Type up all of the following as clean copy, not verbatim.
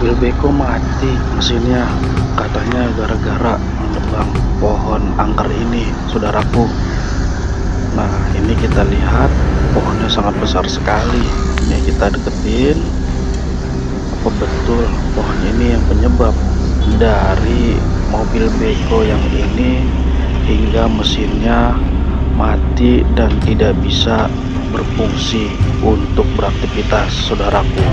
mobil beko mati mesinnya, katanya gara-gara menebang pohon angker ini, saudaraku. Nah, ini kita lihat pohonnya sangat besar sekali. Ini kita deketin, apa betul pohon ini yang penyebab dari mobil beko yang ini hingga mesinnya mati dan tidak bisa berfungsi untuk beraktivitas, saudaraku.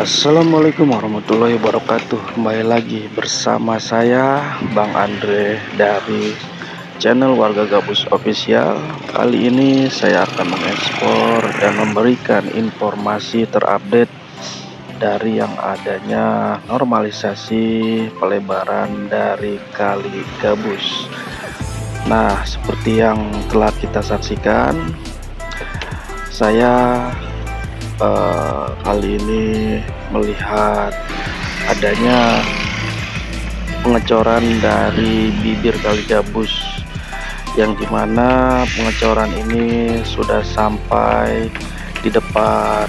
Assalamualaikum warahmatullahi wabarakatuh. Kembali lagi bersama saya Bang Andre dari channel Warga Gabus Official. Kali ini saya akan mengekspor dan memberikan informasi terupdate dari yang adanya normalisasi pelebaran dari Kali Gabus. Nah, seperti yang telah kita saksikan, saya kali ini melihat adanya pengecoran dari bibir Kali Gabus, yang dimana pengecoran ini sudah sampai di depan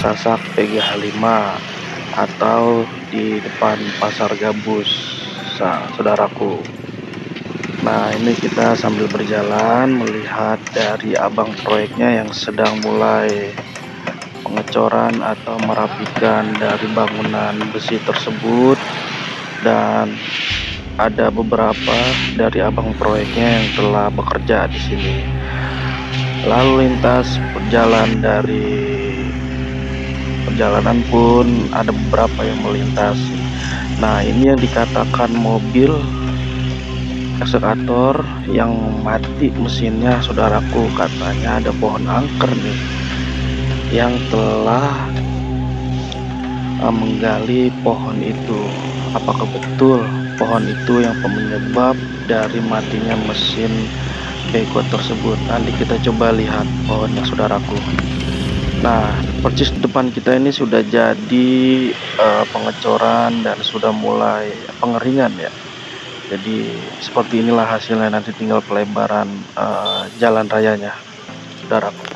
Sasak PGH 5 atau di depan Pasar Gabus, saudaraku. Nah, ini kita sambil berjalan melihat dari abang proyeknya yang sedang mulai pengecoran atau merapikan dari bangunan besi tersebut, dan ada beberapa dari abang proyeknya yang telah bekerja di sini. Lalu lintas perjalanan pun ada beberapa yang melintasi. Nah, ini yang dikatakan mobil eksavator yang mati mesinnya, saudaraku. Katanya ada pohon angker nih yang telah menggali pohon itu. Apakah betul pohon itu yang penyebab dari matinya mesin beko tersebut? Nanti kita coba lihat pohonnya, saudaraku. Nah, persis depan kita ini sudah jadi pengecoran dan sudah mulai pengeringan ya. Jadi seperti inilah hasilnya, nanti tinggal pelebaran jalan rayanya, saudaraku.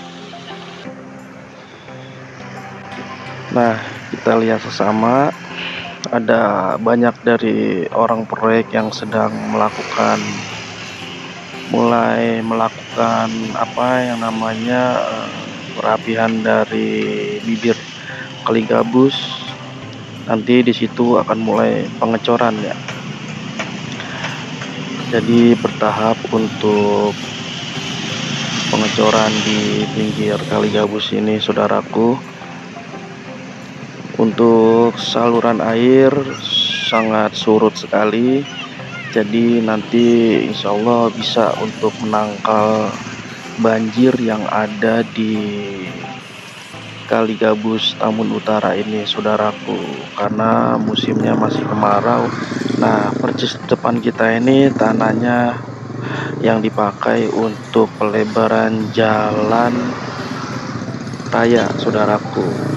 Nah, kita lihat sesama, ada banyak dari orang proyek yang sedang mulai melakukan apa yang namanya perapihan dari bibir Kali Gabus. Nanti di situ akan mulai pengecoran ya. Jadi bertahap untuk pengecoran di pinggir Kali Gabus ini, saudaraku. Untuk saluran air sangat surut sekali, jadi nanti insya Allah bisa untuk menangkal banjir yang ada di Kali Gabus Tambun Utara ini, saudaraku, karena musimnya masih kemarau. Nah, persis depan kita ini tanahnya yang dipakai untuk pelebaran jalan raya, saudaraku.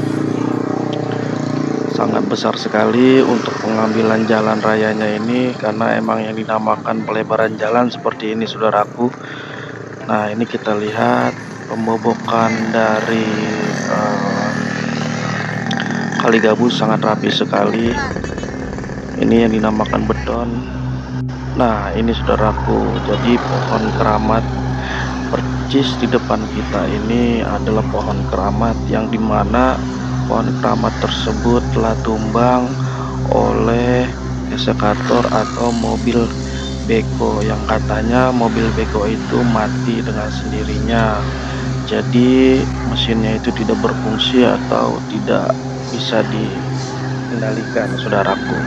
Sangat besar sekali untuk pengambilan jalan rayanya ini, karena emang yang dinamakan pelebaran jalan seperti ini, saudaraku. Nah, ini kita lihat pembobokan dari Kali Gabus sangat rapi sekali. Ini yang dinamakan beton. Nah, ini saudaraku, jadi pohon keramat persis di depan kita ini adalah pohon keramat, yang dimana pohon keramat tersebut telah tumbang oleh eksavator atau mobil beko, yang katanya mobil beko itu mati dengan sendirinya. Jadi mesinnya itu tidak berfungsi atau tidak bisa dikendalikan, saudaraku.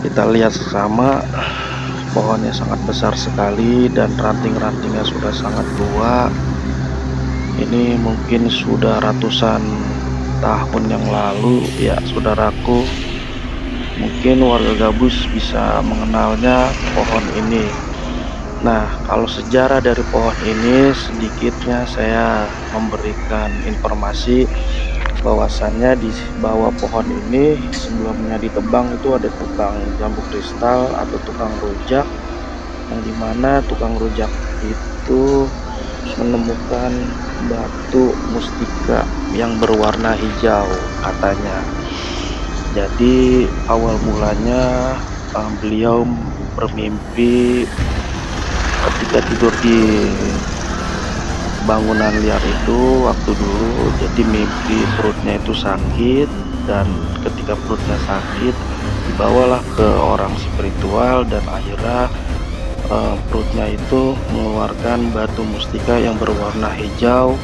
Kita lihat sama, pohonnya sangat besar sekali dan ranting-rantingnya sudah sangat tua. Ini mungkin sudah ratusan tahun yang lalu ya, saudaraku. Mungkin warga Gabus bisa mengenalnya pohon ini. Nah, kalau sejarah dari pohon ini sedikitnya saya memberikan informasi bahwasannya di bawah pohon ini sebelumnya ditebang itu ada tukang jambu kristal atau tukang rujak, yang dimana tukang rujak itu menemukan batu mustika yang berwarna hijau katanya. Jadi awal mulanya beliau bermimpi ketika tidur di bangunan liar itu waktu dulu. Jadi mimpi perutnya itu sakit, dan ketika perutnya sakit dibawalah ke orang spiritual, dan akhirnya perutnya itu mengeluarkan batu mustika yang berwarna hijau.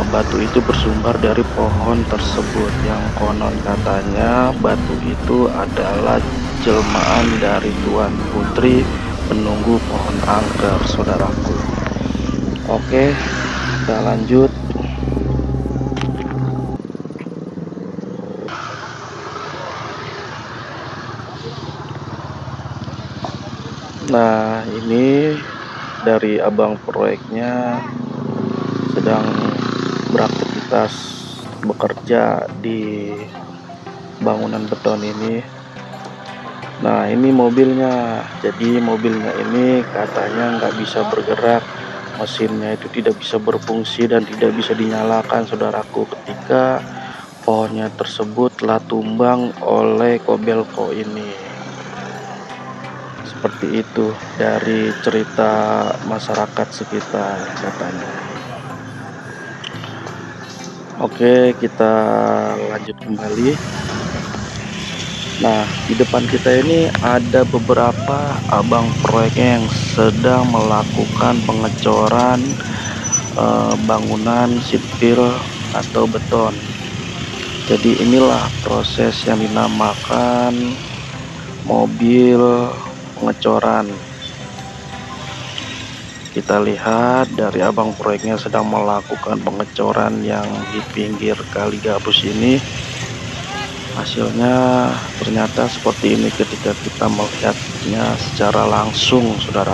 Batu itu bersumber dari pohon tersebut, yang konon katanya batu itu adalah jelmaan dari Tuan Putri penunggu pohon angker, saudaraku. Oke, kita lanjut. Nah, ini dari abang proyeknya sedang beraktivitas bekerja di bangunan beton ini. Nah, ini mobilnya. Jadi mobilnya ini katanya nggak bisa bergerak, mesinnya itu tidak bisa berfungsi dan tidak bisa dinyalakan, saudaraku, ketika pohonnya tersebut telah tumbang oleh Kobelco ini. Seperti itu dari cerita masyarakat sekitar katanya. Oke, kita lanjut kembali. Nah, di depan kita ini ada beberapa abang proyek yang sedang melakukan pengecoran bangunan sipil atau beton. Jadi inilah proses yang dinamakan mobil pengecoran. Kita lihat dari abang proyeknya sedang melakukan pengecoran yang di pinggir kali gabus ini. Hasilnya ternyata seperti ini ketika kita melihatnya secara langsung, saudara.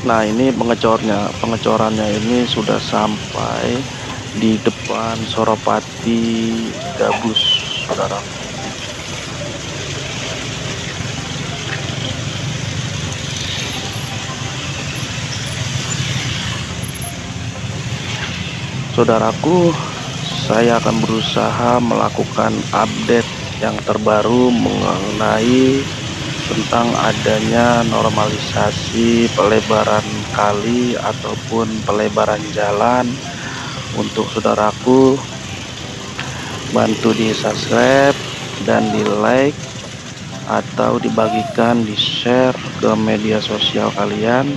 Nah, ini pengecorannya ini sudah sampai di depan Soropati Gabus, saudara. Saudaraku, saya akan berusaha melakukan update yang terbaru mengenai tentang adanya normalisasi pelebaran kali ataupun pelebaran jalan. Untuk saudaraku, bantu di subscribe dan di like atau dibagikan, di share ke media sosial kalian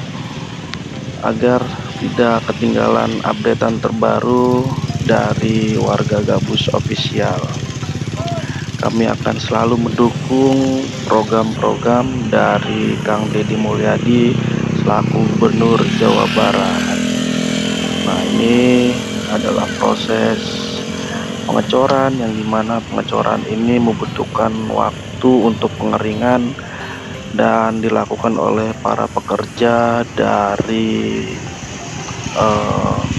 agar tidak ketinggalan updatean terbaru dari warga Gabus Official. Kami akan selalu mendukung program-program dari Kang Deddy Mulyadi selaku Gubernur Jawa Barat. Nah, ini adalah proses pengecoran, yang dimana pengecoran ini membutuhkan waktu untuk pengeringan dan dilakukan oleh para pekerja dari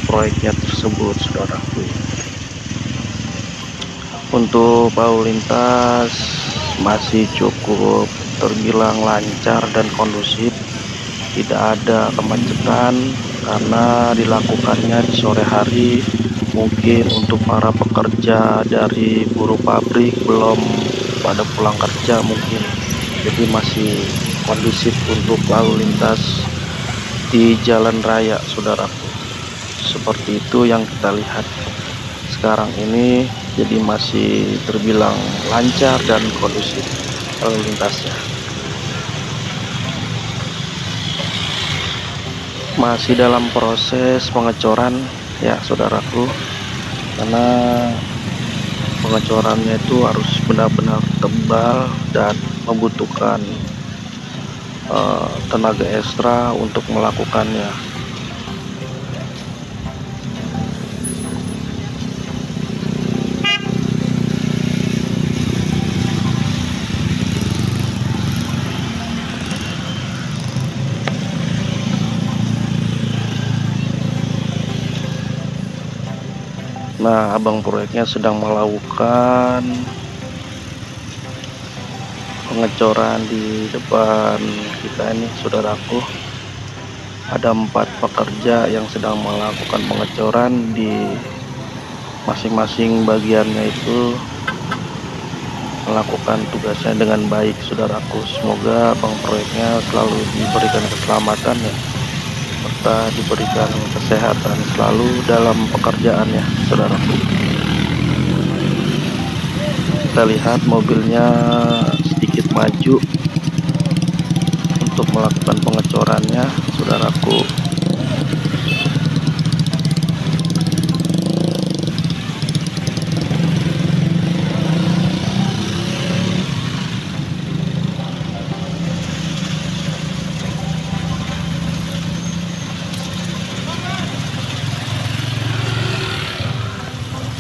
proyeknya tersebut, saudaraku. Untuk lalu lintas masih cukup terbilang lancar dan kondusif, tidak ada kemacetan karena dilakukannya di sore hari. Mungkin untuk para pekerja dari buruh pabrik belum pada pulang kerja mungkin, jadi masih kondusif untuk lalu lintas di jalan raya, saudaraku. Seperti itu yang kita lihat sekarang ini, jadi masih terbilang lancar dan kondusif lalu lintasnya. Masih dalam proses pengecoran ya, saudaraku, karena pengecorannya itu harus benar-benar tebal dan membutuhkan tenaga ekstra untuk melakukannya. Nah, abang proyeknya sedang melakukan pengecoran di depan kita ini, saudaraku. Ada 4 pekerja yang sedang melakukan pengecoran di masing-masing bagiannya itu, melakukan tugasnya dengan baik, saudaraku. Semoga abang proyeknya selalu diberikan keselamatan ya, serta diberikan kesehatan selalu dalam pekerjaannya, saudaraku. Kita lihat mobilnya sedikit maju untuk melakukan pengecorannya, saudaraku.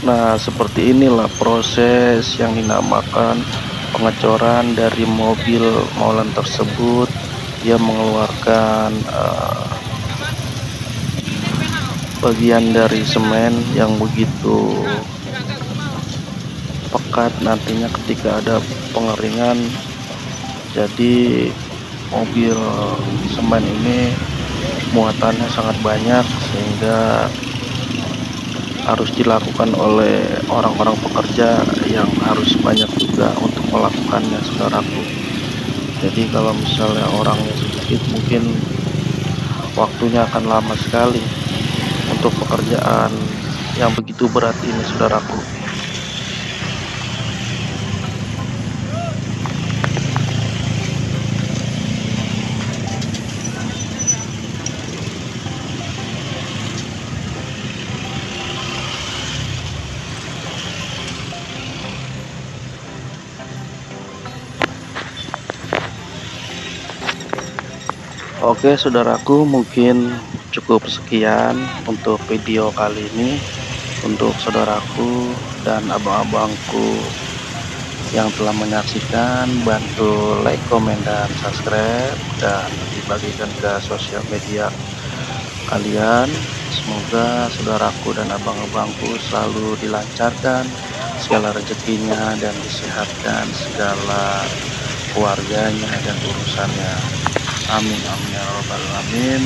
Nah, seperti inilah proses yang dinamakan pengecoran dari mobil molen tersebut. Dia mengeluarkan bagian dari semen yang begitu pekat nantinya ketika ada pengeringan. Jadi mobil semen ini muatannya sangat banyak, sehingga harus dilakukan oleh orang-orang pekerja yang harus banyak juga untuk melakukannya, saudaraku. Jadi kalau misalnya orangnya sedikit, mungkin waktunya akan lama sekali untuk pekerjaan yang begitu berat ini, saudaraku. Oke, saudaraku, mungkin cukup sekian untuk video kali ini. Untuk saudaraku dan abang-abangku yang telah menyaksikan, bantu like, komen, dan subscribe, dan dibagikan ke sosial media kalian. Semoga saudaraku dan abang-abangku selalu dilancarkan segala rezekinya dan disehatkan segala keluarganya dan urusannya. Amin amin ya rabbal alamin.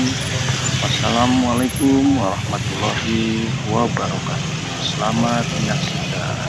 Wassalamualaikum warahmatullahi wabarakatuh. Selamat menyaksikan.